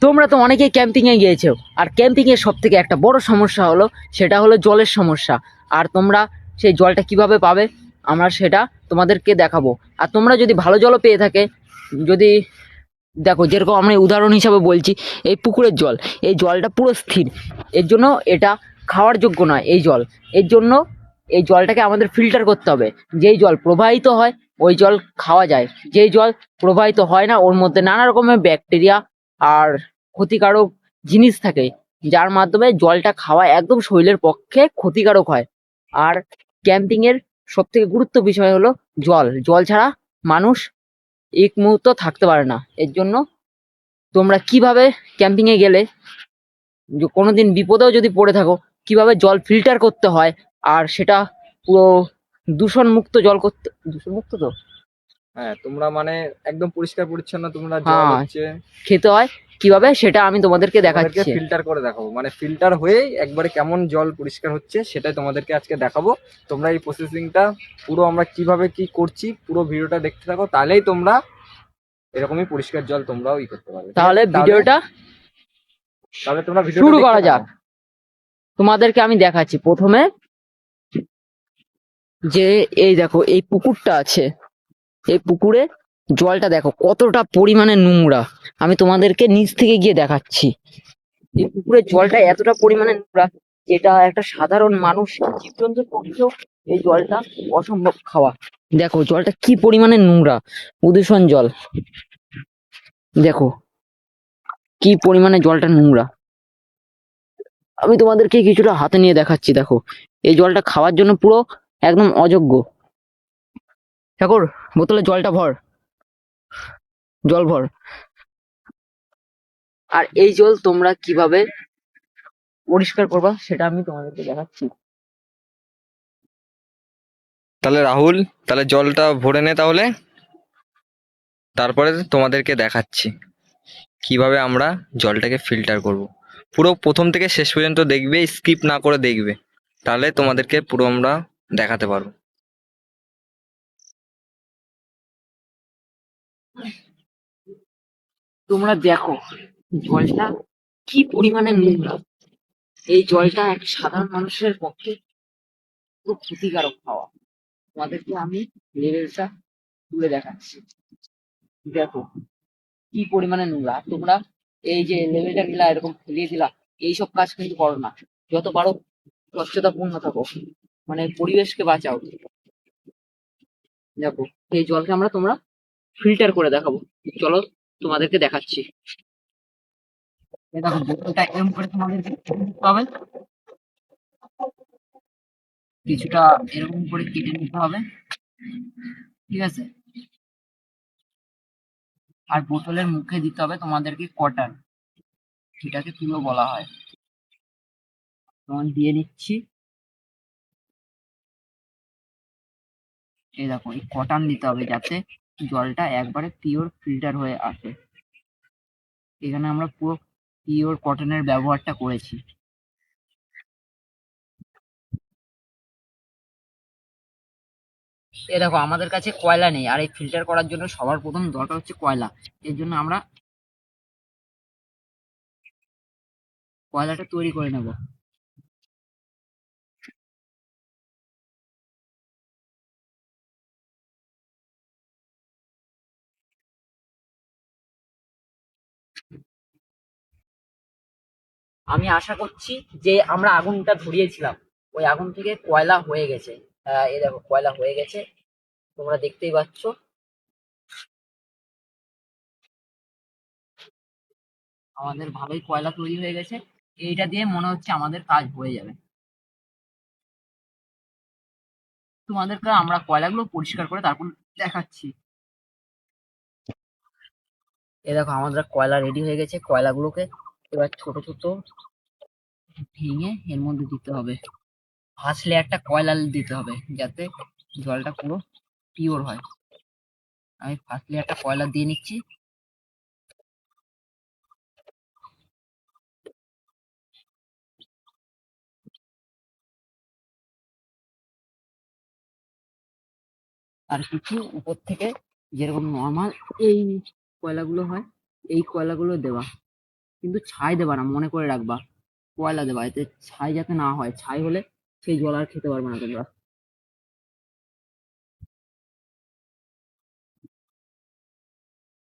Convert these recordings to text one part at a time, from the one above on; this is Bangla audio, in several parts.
তোমরা তো অনেকেই ক্যাম্পিং এ গিয়েছো, আর ক্যাম্পিং এর সব থেকে একটা বড় সমস্যা হলো, সেটা হলো জলের সমস্যা। আর তোমরা সেই জলটা কিভাবে পাবে, আমরা সেটা তোমাদেরকে দেখাবো। আর তোমরা যদি ভালো জলও পেয়ে থাকে, যদি দেখো, যেরকম আমি উদাহরণ হিসাবে বলছি, এই পুকুরের জল, এই জলটা পুরো স্থির, এর জন্য এটা খাওয়ার যোগ্য নয় এই জল। এর জন্য এই জলটাকে আমাদের ফিল্টার করতে হবে। যেই জল প্রবাহিত হয় ওই জল খাওয়া যায়, যেই জল প্রবাহিত হয় না ওর মধ্যে নানা রকমের ব্যাকটেরিয়া আর ক্ষতিকারক জিনিস থাকে, যার মাধ্যমে জলটা খাওয়া একদম শরীরের পক্ষে ক্ষতিকারক হয়। আর ক্যাম্পিং এর সব থেকে গুরুত্ব বিষয় হলো জল। জল ছাড়া মানুষ এক মুহূর্ত থাকতে পারে না। এর জন্য তোমরা কিভাবে ক্যাম্পিং এ গেলে, কোনোদিন বিপদেও যদি পড়ে থাকো, কিভাবে জল ফিল্টার করতে হয়, আর সেটা পুরো দূষণ মুক্ত জল করতে, দূষণ মুক্ত তো হ্যাঁ, তোমরা মানে একদম পরিষ্কার পরিচ্ছন্ন তোমরা জল হ্যাঁ হচ্ছে খেতে হয়, কিভাবে সেটা আমি তোমাদেরকে তোমাদেরকে দেখাচ্ছি। ফিল্টার করে দেখাবো, মানে ফিল্টার হয়েই একবারে কেমন জল পরিষ্কার হচ্ছে সেটাই তোমাদেরকে আজকে দেখাবো। তোমরা এই প্রসেসিংটা পুরো আমরা কিভাবে কি করছি পুরো ভিডিওটা দেখতে থাকো, তাহলেই তোমরা এরকমই পরিষ্কার জল তোমরাও করতে পারবে। ঠিক তাহলে আছে, তাহলে ভিডিওটা তাহলে তোমরা ভিডিওটা শুরু দেখতে করা থাকো। যাক। তোমাদেরকে আমি দেখাচ্ছি প্রথমে, যে এই দেখো এই পুকুরটা আছে, এই পুকুরে জলটা দেখো কতটা পরিমাণে নোংরা। আমি তোমাদেরকে নিচ থেকে গিয়ে দেখাচ্ছি। এই পুকুরের জলটা এতটা পরিমাণে নোংরা, যেটা একটা সাধারণ মানুষ, জীবজন্তুর পক্ষেও এই জলটা অসম্ভব খাওয়া। দেখো জলটা কি পরিমাণে নোংরা, প্রদূষণ জল। দেখো কি পরিমাণে জলটা নোংরা। আমি তোমাদেরকে কিছুটা হাতে নিয়ে দেখাচ্ছি। দেখো এই জলটা খাওয়ার জন্য পুরো একদম অযোগ্য। ঠাকুর, বোতলে জলটা ভর, জল ভর। আর এই জল তোমরা কিভাবে পরিষ্কার করবা সেটা আমি তোমাদেরকে দেখাচ্ছি। তাহলে রাহুল, তাহলে জলটা ভরে নে তাহলে, তারপরে তোমাদেরকে দেখাচ্ছি কিভাবে আমরা জলটাকে ফিল্টার করব। পুরো প্রথম থেকে শেষ পর্যন্ত দেখবে, স্কিপ না করে দেখবে, তাহলে তোমাদেরকে পুরো আমরা দেখাতে পারবো। তোমরা দেখো জলটা কি পরিমাণে নোংরা। এই জলটা একটা সাধারণ মানুষের পক্ষে খুব ক্ষতিকারক খাওয়া। তোমাদেরকে আমি লেভেলটা তুলে দেখাচ্ছি। দেখো কি পরিমাণে নোংরা। তোমরা এই যে লেভেলটা নিলা, এরকম ফেলিয়ে দিলা, এইসব কাজ কিন্তু করো না। যত পারো স্বচ্ছতাপূর্ণ থাকো, মানে পরিবেশকে বাঁচাও। দেখো এই জলকে তোমরা ফিল্টার করে দেখাবো। চলো তোমাদেরকে দেখাচ্ছি। এই দেখো বোতলটা এরকম করে তোমাদেরকে নিতে হবে, কিছুটা এরকম করে কেটে নিতে হবে, ঠিক আছে। আর বোতলের মুখে দিতে হবে তোমাদেরকে কটন, যেটাকে তুলো বলা হয়। তোমার দিয়ে নিচ্ছি। এই দেখো এই কটন দিতে হবে, যাতে জলটা একবারে পিওর ফিল্টার হয়ে আসে। এখানে আমরা পুরো পিওর কটনের ব্যবহারটা করেছি। এই দেখো আমাদের কাছে কয়লা নেই, আর এই ফিল্টার করার জন্য সবার প্রথম দরকার হচ্ছে কয়লা। এর জন্য আমরা কয়লাটা তৈরি করে নেব। আমি আশা করছি যে আমরা আগুনটা ধরিয়েছিলাম, ওই আগুন থেকে কয়লা হয়ে গেছে। এই দেখো কয়লা হয়ে গেছে, তোমরা দেখতেই পাচ্ছ। আমাদের ভালোই কয়লা তৈরি হয়ে গেছে। এইটা দিয়ে মনে হচ্ছে আমাদের কাজ হয়ে যাবে। তোমাদেরকে আমরা কয়লাগুলো পরিষ্কার করে তারপর দেখাচ্ছি। এই দেখো আমাদের কয়লা রেডি হয়ে গেছে। কয়লাগুলোকে এবার ছোট ছোট ভেঙে এর মধ্যে দিতে হবে। ফার্স্ট লেয়ারটা কয়লা দিতে হবে, যাতে জলটা পুরো পিওর হয়। আমি ফার্স্ট লেয়ারটা কয়লা দিয়ে নিচ্ছি। আর কিছু উপর থেকে, যেরকম নর্মাল এই কয়লাগুলো হয়, এই কয়লাগুলো দেওয়া। কিন্তু ছাই দেবা না, মনে করে রাখবা। কয়লা দেবা, এতে ছাই যাতে না হয়। ছাই হলে সেই জল আর খেতে পারবে না তোমরা।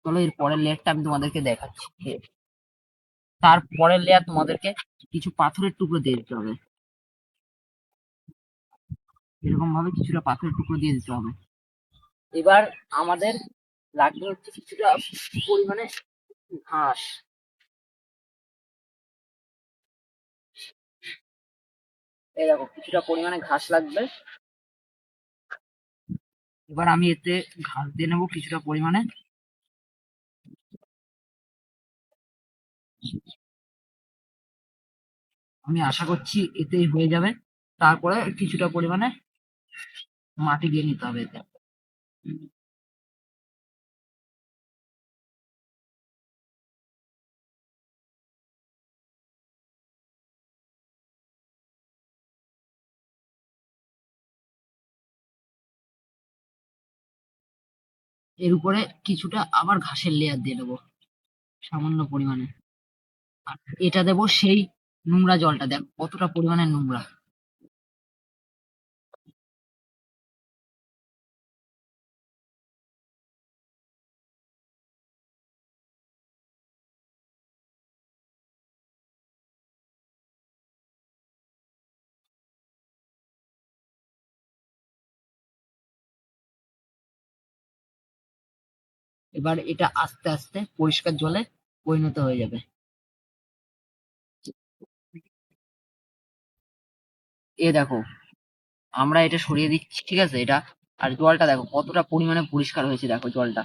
চলো এর পরের লেয়ারটা আমি তোমাদেরকে দেখাচ্ছি। তার পরের লেয়ার তোমাদেরকে কিছু পাথরের টুকরো দিয়ে দিতে হবে। এরকম ভাবে কিছুটা পাথরের টুকরো দিয়ে দিতে হবে। এবার আমাদের লাগবে হচ্ছে কিছুটা পরিমাণে ঘাস। এই দেখো কিছুটা পরিমাণে ঘাস লাগবে। এবার আমি এতে ঘাস দিয়ে নেবো কিছুটা পরিমাণে। আমি আশা করছি এতেই হয়ে যাবে। তারপরে কিছুটা পরিমাণে মাটি দিয়ে নিতে হবে এতে। এর উপরে কিছুটা আবার ঘাসের লেয়ার দিয়ে দেবো সামান্য পরিমাণে। আর এটা দেবো সেই নোংরা জলটা, দেখ কতটা পরিমাণে নোংরা। এবার এটা আস্তে আস্তে পরিষ্কার জলে পরিণত হয়ে যাবে। এ দেখো আমরা এটা সরিয়ে দিচ্ছি, ঠিক আছে এটা। আর জলটা দেখো কতটা পরিমাণে পরিষ্কার হয়েছে, দেখো জলটা।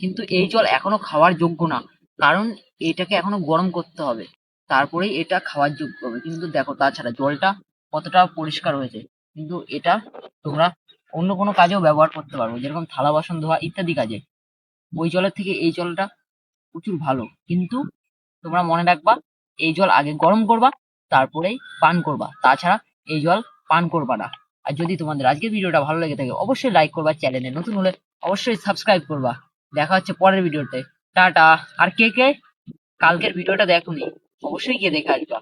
কিন্তু এই জল এখনো খাওয়ার যোগ্য না, কারণ এটাকে এখনো গরম করতে হবে, তারপরেই এটা খাওয়ার যোগ্য হবে। কিন্তু দেখো তাছাড়া জলটা কতটা পরিষ্কার হয়েছে। কিন্তু এটা তোমরা অন্য কোনো কাজেও ব্যবহার করতে পারবো, যেরকম থালা বাসন ধোয়া ইত্যাদি কাজে। ওই জলের থেকে এই জলটা প্রচুর ভালো। কিন্তু তোমরা মনে রাখবা, এই জল আগে গরম করবা, তারপরেই পান করবা। তাছাড়া এই জল পান করবা না। আর যদি তোমাদের আজকের ভিডিওটা ভালো লেগে থাকে অবশ্যই লাইক করবা, চ্যানেলে নতুন হলে অবশ্যই সাবস্ক্রাইব করবা। দেখা হচ্ছে পরের ভিডিওতে। টাটা। আর কে কে কালকের ভিডিওটা দেখোনি অবশ্যই গিয়ে দেখে আসবা।